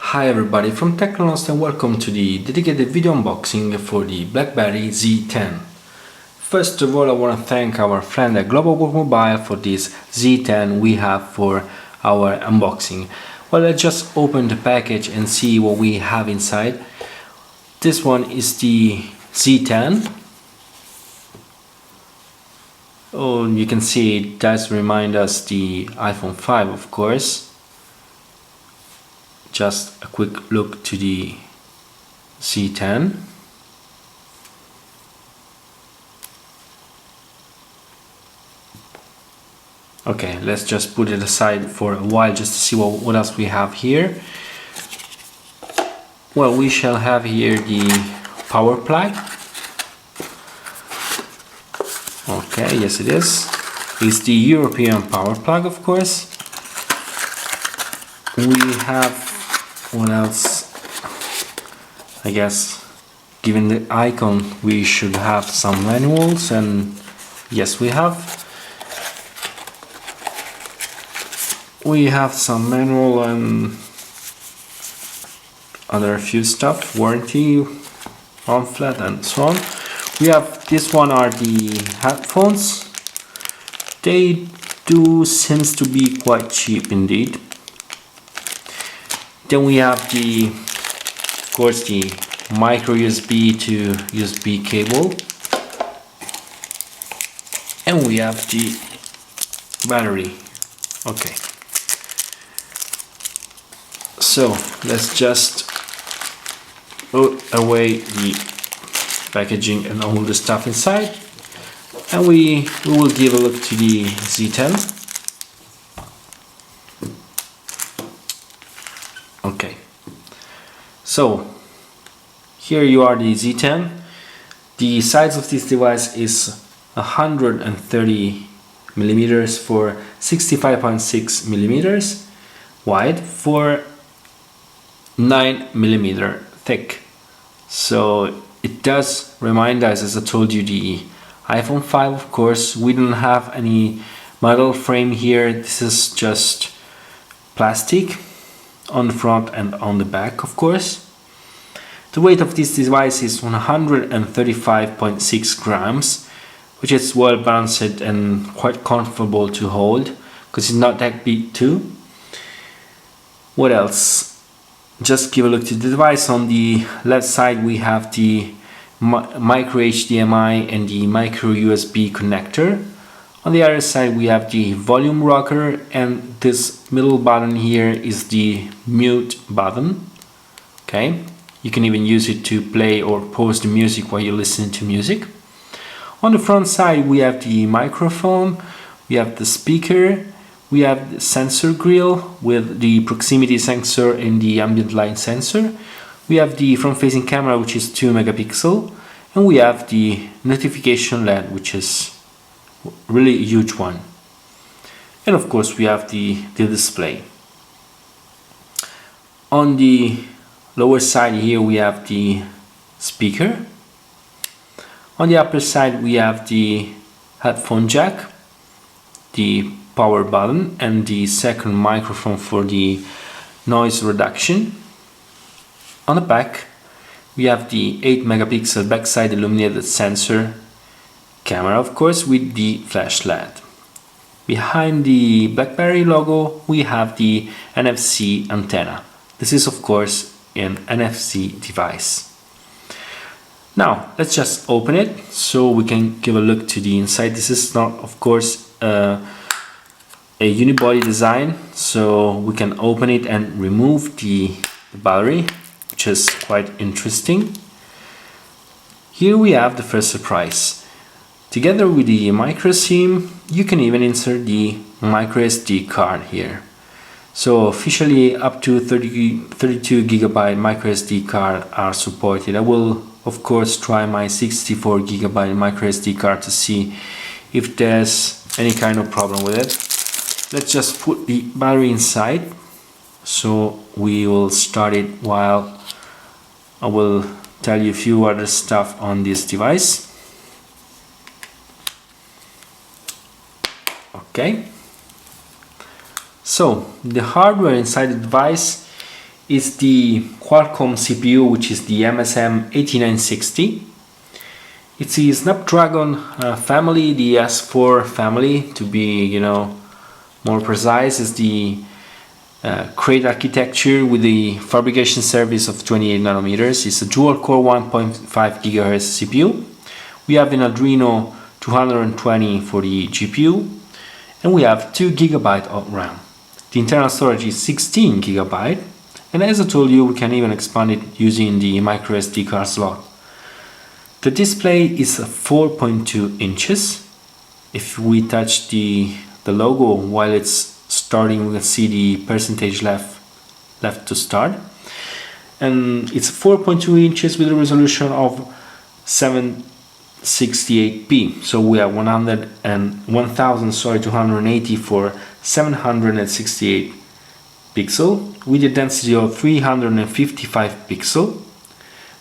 Hi everybody from TechnoLost and welcome to the dedicated video unboxing for the BlackBerry Z10. First of all, I want to thank our friend at Global Work Mobile for this Z10 we have for our unboxing. Well, let's just open the package and see what we have inside. This one is the Z10. Oh, you can see it does remind us the iPhone 5, of course. Just a quick look to the Z10. Okay, let's just put it aside for a while just to see what else we have here. Well, we shall have here the power plug. Okay, yes it is. It's the European power plug, of course. We have, what else? I guess, given the icon, we should have some manuals, and yes, we have. We have some manual and other few stuff, warranty, pamphlet, and so on. We have this one are the headphones. They do seems to be quite cheap indeed. Then we have of course, the micro USB to USB cable, and we have the battery. Okay, so let's just put away the packaging and all the stuff inside, and we will give a look to the Z10. Okay, so here you are, the Z10. The size of this device is 130 millimeters for 65.6 millimeters wide for 9 millimeter thick. So it does remind us, as I told you, the iPhone 5. Of course, we don't have any metal frame here. This is just plastic on the front and on the back, of course. The weight of this device is 135.6 grams, which is well balanced and quite comfortable to hold because it's not that big too. What else? Just give a look to the device. On the left side we have the micro HDMI and the micro USB connector. On the other side we have the volume rocker, and this middle button here is the mute button. Okay, you can even use it to play or pause the music while you listen to music. On the front side we have the microphone, we have the speaker, we have the sensor grill with the proximity sensor and the ambient light sensor. We have the front-facing camera, which is 2 megapixel, and we have the notification LED, which is really a huge one. And of course we have the display. On the lower side here we have the speaker. On the upper side we have the headphone jack, the power button, and the second microphone for the noise reduction. On the back we have the 8 megapixel backside illuminated sensor camera, of course, with the flash LED. Behind the BlackBerry logo we have the NFC antenna. This is of course an NFC device. Now let's just open it so we can give a look to the inside. This is not, of course, a unibody design, so we can open it and remove the battery, which is quite interesting. Here we have the first surprise. Together with the micro SIM, you can even insert the micro SD card here. So officially up to 32 gigabyte micro SD card are supported. I will of course try my 64 gigabyte micro SD card to see if there's any kind of problem with it. Let's just put the battery inside. So we will start it while I will tell you a few other stuff on this device. Okay, so the hardware inside the device is the Qualcomm CPU, which is the MSM 8960. It's the Snapdragon family, the S4 family to be, more precise. Is the Crate architecture with the fabrication service of 28 nanometers. It's a dual-core 1.5 GHz CPU. We have an Adreno 220 for the GPU, and we have 2 GB of RAM. The internal storage is 16 GB, and as I told you, we can even expand it using the microSD card slot. The display is 4.2 inches. If we touch the logo while it's starting, we can see the percentage left to start, and it's 4.2 inches with a resolution of 768p. So we have 1280 for 768 pixel with a density of 355 pixel,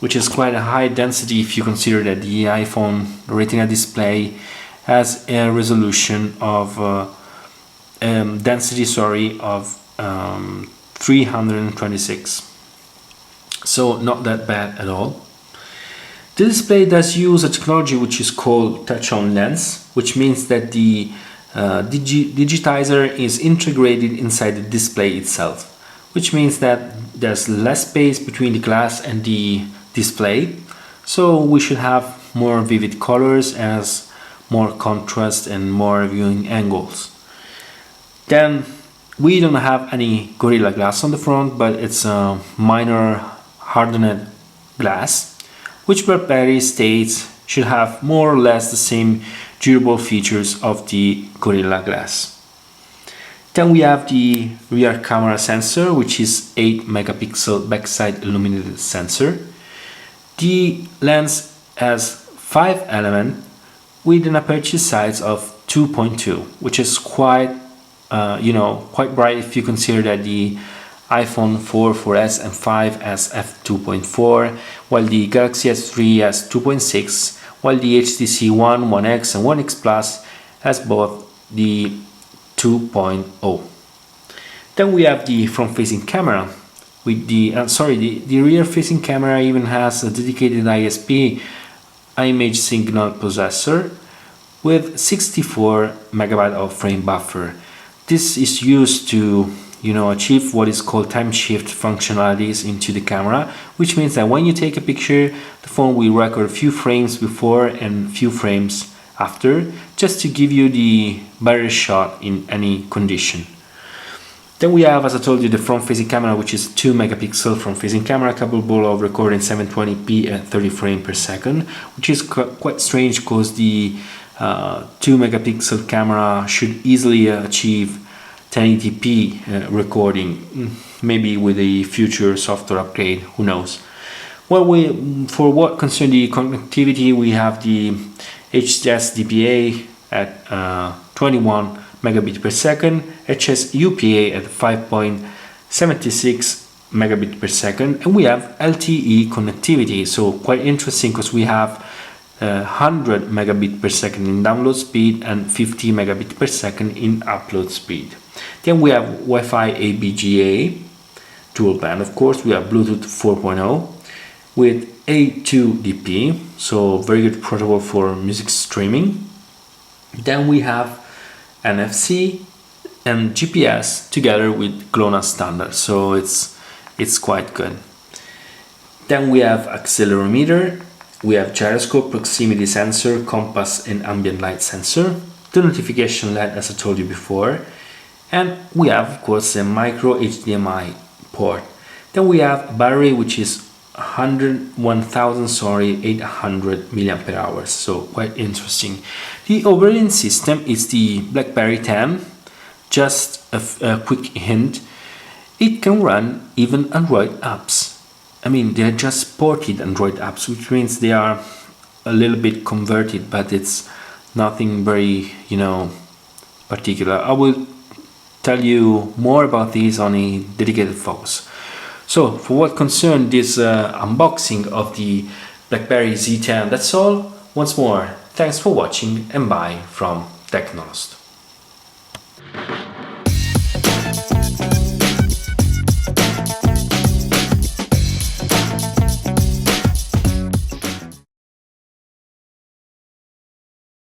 which is quite a high density if you consider that the iPhone Retina display has a resolution of density of 326, so not that bad at all. The display does use a technology which is called touch-on lens, which means that the digitizer is integrated inside the display itself, which means that there's less space between the glass and the display, so we should have more vivid colors, as more contrast and more viewing angles. Then we don't have any Gorilla Glass on the front, but it's a minor hardened glass, which BlackBerry states should have more or less the same durable features of the Gorilla Glass. Then we have the rear camera sensor, which is 8 megapixel backside illuminated sensor. The lens has 5 elements with an aperture size of 2.2, which is quite bright if you consider that the iPhone 4, 4S and 5 has f2.4, while the Galaxy S3 has 2.6, while the HTC One, 1X and 1X Plus has both the 2.0. Then we have the front-facing camera with the rear-facing camera even has a dedicated ISP image signal processor with 64 MB of frame buffer. This is used to achieve what is called time shift functionalities into the camera, which means that when you take a picture, the phone will record a few frames before and few frames after, just to give you the better shot in any condition. Then we have, as I told you, the front-facing camera, which is 2 megapixel front-facing camera capable of recording 720p at 30 frames per second, which is quite strange because the 2 megapixel camera should easily achieve 1080p recording, maybe with a future software upgrade, who knows. Well, for what concerns the connectivity, we have the HSDPA at 21 megabit per second, HSUPA at 5.76 megabit per second, and we have LTE connectivity. So quite interesting because we have 100 megabit per second in download speed and 50 megabit per second in upload speed. Then we have Wi-Fi ABGA dual band, of course. We have Bluetooth 4.0 with A2DP, so very good protocol for music streaming. Then we have NFC and GPS together with GLONASS standard, so it's quite good. Then we have accelerometer, we have gyroscope, proximity sensor, compass and ambient light sensor, the notification LED as I told you before, and we have of course a micro HDMI port. Then we have battery, which is 800 milliampere hours, so quite interesting. The operating system is the BlackBerry 10. Just a quick hint, it can run even Android apps. I mean, they're just ported Android apps, which means they are a little bit converted, but it's nothing very, particular. I will tell you more about these on a dedicated focus. So for what concerns this unboxing of the BlackBerry Z10, that's all. Once more, thanks for watching and bye from TechnoLost.